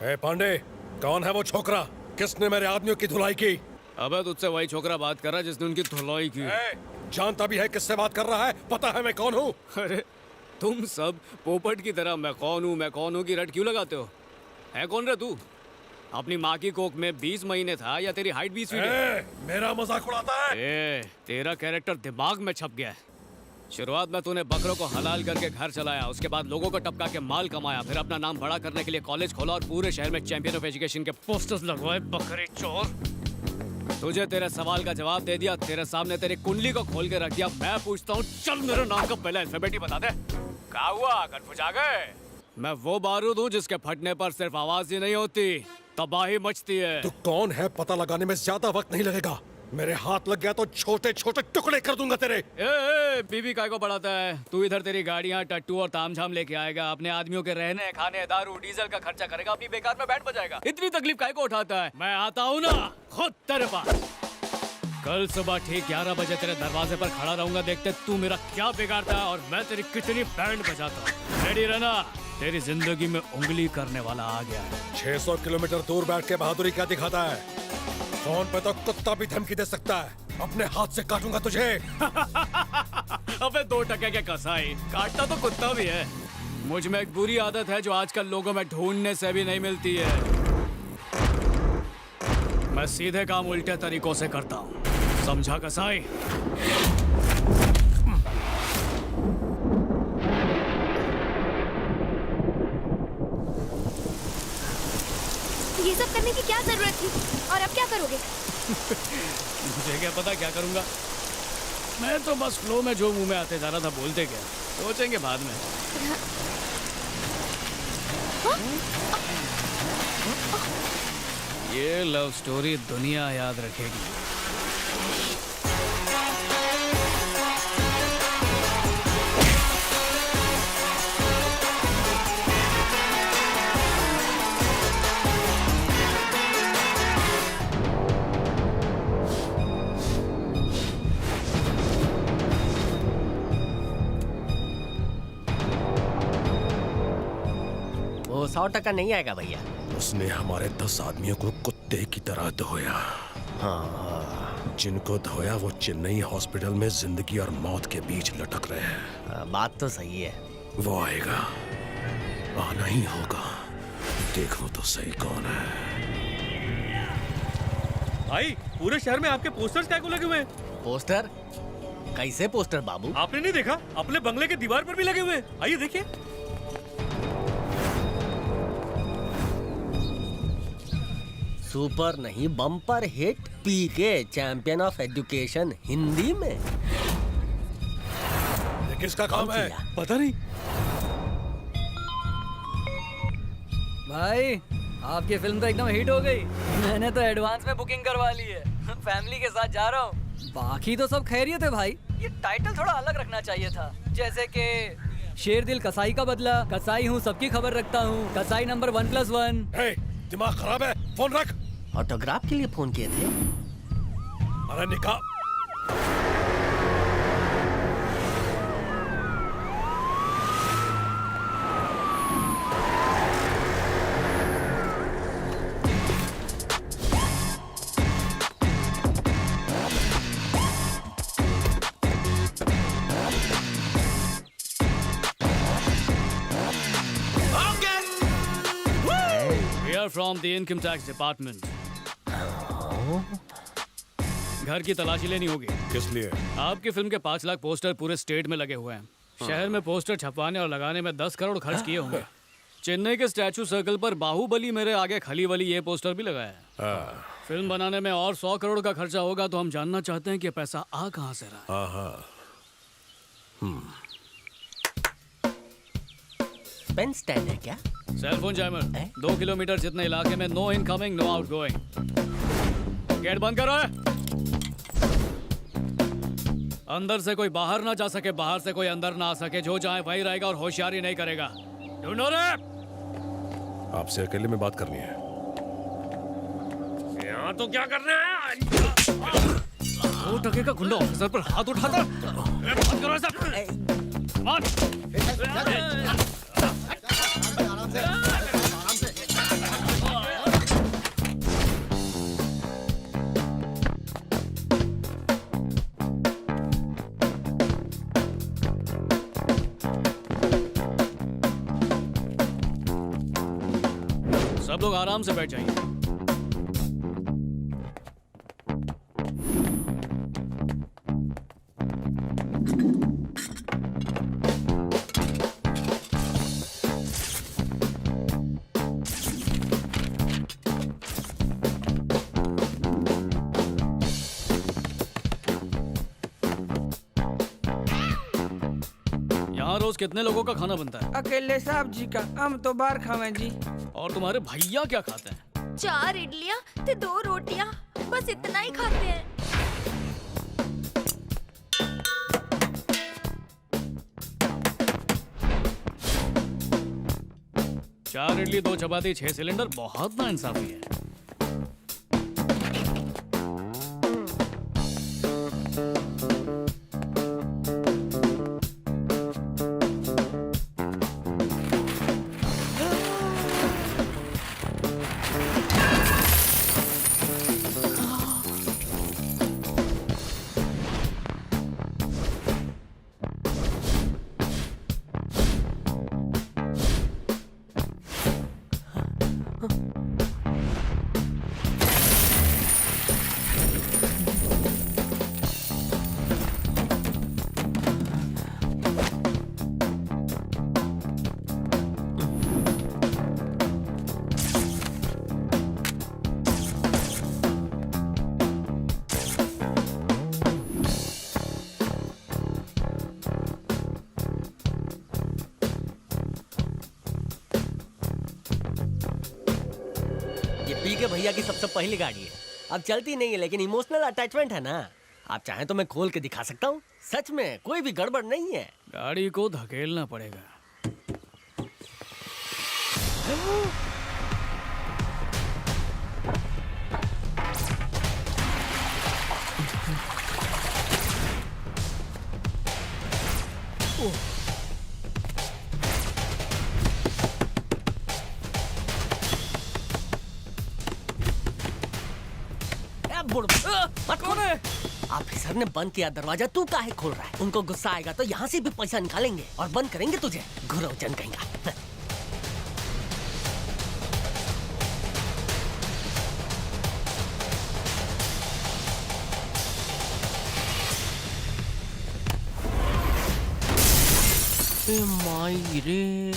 ए पांडे, कौन है वो छोकरा? किसने मेरे आदमियों की धुलाई की? अबे तुझसे वही छोकरा बात कर रहा है जिसने उनकी धुलाई की। जानता भी है किससे बात कर रहा है? पता है मैं कौन हूँ? अरे तुम सब पोपट की तरह मैं कौन हूँ की रट क्यों लगाते हो? है कौन रे तू? अपनी माँ की कोख में 20 महीने था या तेरी हाइट 20 फीट है? मेरा मजाक उड़ाता है? तेरा कैरेक्टर दिमाग में छप गया है। शुरुआत में तूने बकरों को हलाल करके घर चलाया, उसके बाद लोगों को टपका के माल कमाया, फिर अपना नाम बड़ा करने के लिए कॉलेज खोला और पूरे शहर में चैंपियन ऑफ एजुकेशन के पोस्टर्स लगवाए। बकरे चोर, तुझे तेरे सवाल का जवाब दे दिया, तेरे सामने तेरी कुंडली को खोल के रख दिया। मैं पूछता हूँ, चल मेरे नाम का पहला अल्फाबेट ही बता दे। क्या हुआ, कन्फ्यूज आ गए? मैं वो बारूद हूँ जिसके फटने पर सिर्फ आवाज ही नहीं होती, तबाही मचती है। तू कौन है पता लगाने में ज्यादा वक्त नहीं लगेगा। मेरे हाथ लग गया तो छोटे छोटे टुकड़े कर दूंगा तेरे। बीबी काय को बढ़ाता है? तू इधर तेरी गाड़ियाँ, टट्टू और तामझाम लेके आएगा, अपने आदमियों के रहने, खाने, दारू, डीजल का खर्चा करेगा, अपनी बेकार में बैंड बजाएगा। इतनी तकलीफ काय को उठाता है? मैं आता हूँ ना खुद तेरे पास। कल सुबह ठीक 11 बजे तेरे दरवाजे पर खड़ा रहूंगा, देखते तू मेरा क्या बिगाड़ता है और मैं तेरी कितनी बैंड बजाता हूँ। रेडी रहना, तेरी जिंदगी में उंगली करने वाला आ गया है। 600 किलोमीटर दूर बैठ के बहादुरी क्या दिखाता है? फोन पे तो कुत्ता भी धमकी दे सकता है। अपने हाथ से काटूंगा तुझे। अबे 2 टके के कसाई, काटता तो कुत्ता भी है। मुझ में एक बुरी आदत है जो आजकल लोगों में ढूंढने से भी नहीं मिलती है। मैं सीधे काम उल्टे तरीकों से करता हूँ, समझा कसाई? ये सब करने की क्या जरूरत थी? और अब क्या करोगे? मुझे क्या पता क्या करूंगा। मैं तो बस फ्लो में जो मुंह में आते जा रहा था बोलते गया, सोचेंगे बाद में। ये लव स्टोरी दुनिया याद रखेगी। वो 100% नहीं आएगा भैया। उसने हमारे 10 आदमियों को कुत्ते की तरह धोया। हाँ, जिनको धोया वो चेन्नई हॉस्पिटल में जिंदगी और मौत के बीच लटक रहे हैं। बात तो सही है। वो आएगा, आना ही होगा। देखो तो सही कौन है। भाई पूरे शहर में आपके पोस्टर्स क्या को लगे हुए हैं? पोस्टर? कैसे पोस्टर बाबू? आपने नहीं देखा? अपने बंगले के दीवार पर भी लगे हुए हैं। आइए देखिए। सुपर नहीं, bumper hit PK, champion of education, Hindi में। ये किसका काम है? पता नहीं। भाई आपकी फिल्म तो एकदम हिट हो गई। मैंने तो एडवांस में बुकिंग करवा ली है। फैमिली के साथ जा रहा हूँ। बाकी तो सब खैरियत है भाई। ये टाइटल थोड़ा अलग रखना चाहिए था, जैसे कि शेर दिल कसाई का बदला। कसाई हूँ, सबकी खबर रखता हूँ। कसाई नंबर 1+1। दिमाग खराब है, फोन रख। ऑटोग्राफ के लिए फोन किए थे? अरे निकाल। We are from the income tax department. घर की तलाशी लेनी होगी। किस लिए? आपकी फिल्म के 5 लाख पोस्टर पूरे स्टेट में लगे हुए हैं। शहर में पोस्टर छपवाने और लगाने में 10 करोड़ खर्च किए होंगे। चेन्नई के स्टैचू सर्कल पर बाहुबली मेरे आगे खली वाली ये पोस्टर भी लगाया है। फिल्म बनाने में और 100 करोड़ का खर्चा होगा, तो हम जानना चाहते हैं कि पैसा आ कहां से रहा है। पेन स्टैंड है क्या? Cellphone jammer. 2 किलोमीटर जितने इलाके में no incoming no outgoing. Gate बंद करो। अंदर से कोई बाहर ना जा सके, बाहर से कोई अंदर ना आ सके। जो जाए वही रहेगा और होशियारी नहीं करेगा। डू नो रे? आपसे अकेले में बात करनी है। यहाँ तो क्या कर रहे हैं? 2 टके का गुंडा ऑफिसर पर हाथ उठाता। बंद करो सब। सब लोग आराम से बैठ जाइए। यहाँ रोज कितने लोगों का खाना बनता है? अकेले साहब जी का, हम तो बाहर खावे जी। और तुम्हारे भैया क्या खाते हैं? 4 इडलियाँ ते 2 रोटियाँ, बस इतना ही खाते हैं। चार इडली 2 चपाती 6 सिलेंडर, बहुत ना इंसाफी है। पी के भैया की सबसे पहली गाड़ी है। अब चलती नहीं है लेकिन इमोशनल अटैचमेंट है ना। आप चाहें तो मैं खोल के दिखा सकता हूँ। सच में कोई भी गड़बड़ नहीं है। गाड़ी को धकेलना पड़ेगा। मत खोल। ऑफिसर ने बंद किया दरवाजा, तू काहे खोल रहा है? उनको गुस्सा आएगा तो यहाँ से भी पैसा निकालेंगे और बंद करेंगे तुझे। घुरौजन कहेगा। माई रे।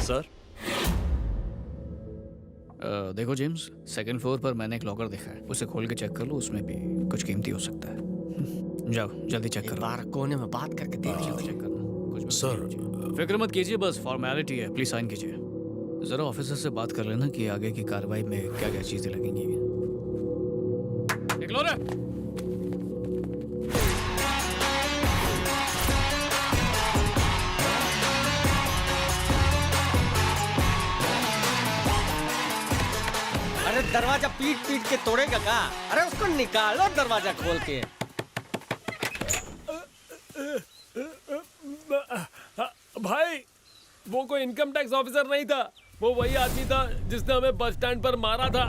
सर देखो जेम्स, सेकंड फ्लोर पर मैंने एक लॉकर देखा है, उसे खोल के चेक कर लो, उसमें भी कुछ कीमती हो सकता है। जाओ जल्दी चेक करो। बार कोने में बात करके देख लो। चेक करना कुछ सर। फिक्र मत कीजिए, बस फॉर्मेलिटी है, प्लीज साइन कीजिए। जरा ऑफिसर से बात कर लेना कि आगे की कार्रवाई में क्या क्या चीजें लगेंगी। निकलो रे। अरे दरवाजा पीट पीट के तोड़ेगा का? अरे उसको निकालो दरवाजा खोल के। भाई वो कोई इनकम टैक्स ऑफिसर नहीं था, वो वही आदमी था जिसने हमें बस स्टैंड पर मारा था।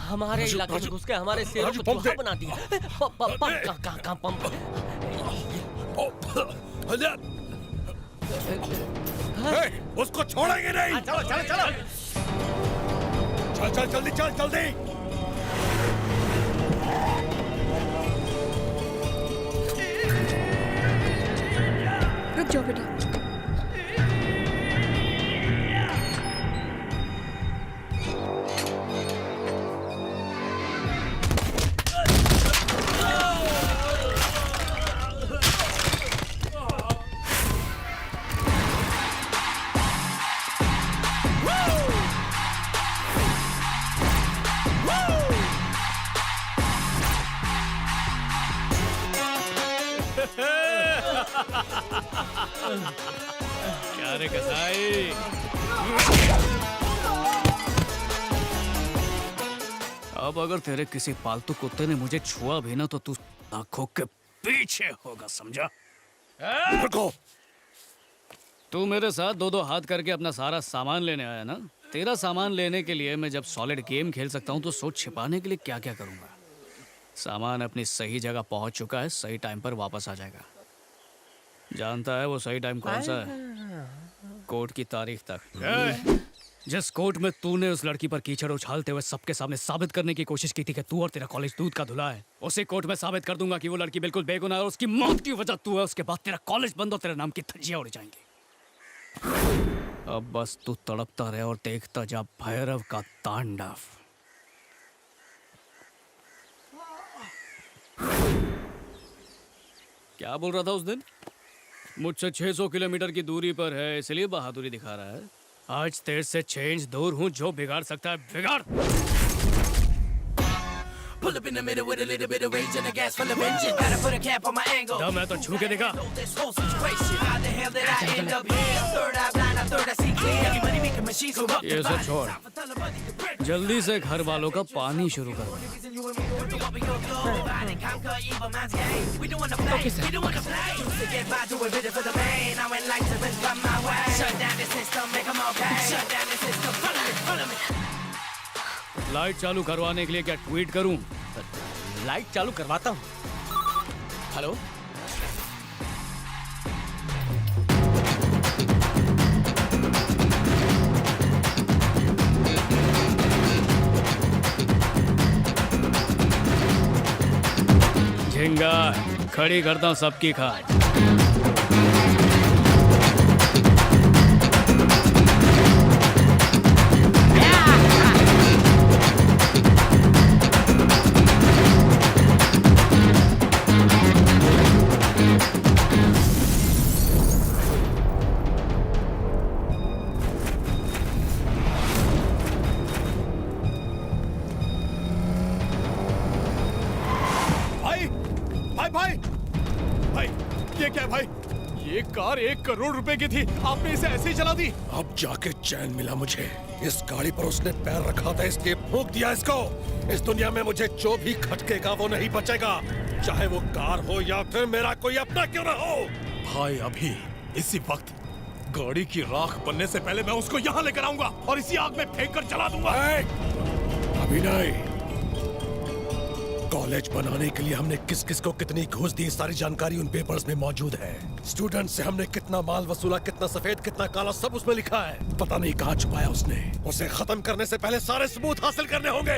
हमारे इलाके में घुस के हमारे शेरों को चूहा बना दिया। कहाँ पंप? उसको छोड़ेंगे नहीं। चलो चलो चलो। चल चल जल्दी चल जल्दी। रुक जाओ बेटा। क्या रे कसाई, अब अगर तेरे किसी पालतू कुत्ते ने मुझे छुआ भी ना तो तू आंखों के पीछे होगा, समझा? रुको। तू मेरे साथ 2-2 हाथ करके अपना सारा सामान लेने आया ना? तेरा सामान लेने के लिए मैं जब सॉलिड गेम खेल सकता हूँ तो सोच छिपाने के लिए क्या क्या करूँगा। सामान अपनी सही जगह पहुँच चुका है, सही टाइम पर वापस आ जाएगा। जानता है वो सही टाइम कौन सा है? कोर्ट की तारीख तक। जिस कोर्ट में तूने उस लड़की पर कीचड़ उछालते हुए सबके सामने साबित करने की कोशिश की थी कि तू और तेरा कॉलेज दूध का धुला है, उसी कोर्ट में साबित कर दूंगा कि वो लड़की बिल्कुल बेगुनाह है और उसकी मौत की वजह तू है। उसके बाद तेरा कॉलेज बंद और तेरे नाम की धज्जियां उड़ जाएंगी। अब बस तू तड़पता रहे और देखता जा भैरव का तांडव। क्या बोल रहा था उस दिन? मुझसे 600 किलोमीटर की दूरी पर है इसलिए बहादुरी दिखा रहा है। आज तेरे से 6 इंच दूर हूँ, जो बिगाड़ सकता है बिगाड़। Pull up in the middle with a little bit of rage and a gas full of engine. Gotta put a cap on my angle. दम है तो छू के दिखा। This whole situation. How the hell did I end up here? Third eye blind, I third I see clear. Every money making machine so up ये the सब vine. छोड़, जल्दी से घर वालों का पानी शुरू करो। We don't wanna play. We don't wanna play. Used to get by doing it for the pain. Now when lights are run my way. Shut down the system, make 'em all pay. Shut down the system, follow me, follow me. Light चालू करवाने के लिए क्या tweet करूं? Light चालू करवाता हूँ। Hello, झिंगा खड़ी करता हूँ सबकी खाट। भाई, ये क्या है भाई? ये कार 1 करोड़ रुपए की थी, आपने इसे ऐसे ही चला दी? अब जाके चैन मिला मुझे। इस गाड़ी पर उसने पैर रखा था, इसके फूंक दिया इसको। इस दुनिया में मुझे जो भी खटकेगा वो नहीं बचेगा, चाहे वो कार हो या फिर मेरा कोई अपना क्यों ना हो। भाई अभी इसी वक्त गाड़ी की राख बनने से पहले मैं उसको यहाँ लेकर आऊंगा और इसी आग में फेंक कर जला दूंगा। अभी नहीं। कॉलेज बनाने के लिए हमने किस किस को कितनी घूस दी, सारी जानकारी उन पेपर्स में मौजूद है। स्टूडेंट से हमने कितना माल वसूला, कितना सफेद कितना काला, सब उसमें लिखा है। पता नहीं कहाँ छुपाया उसने। उसे खत्म करने से पहले सारे सबूत हासिल करने होंगे।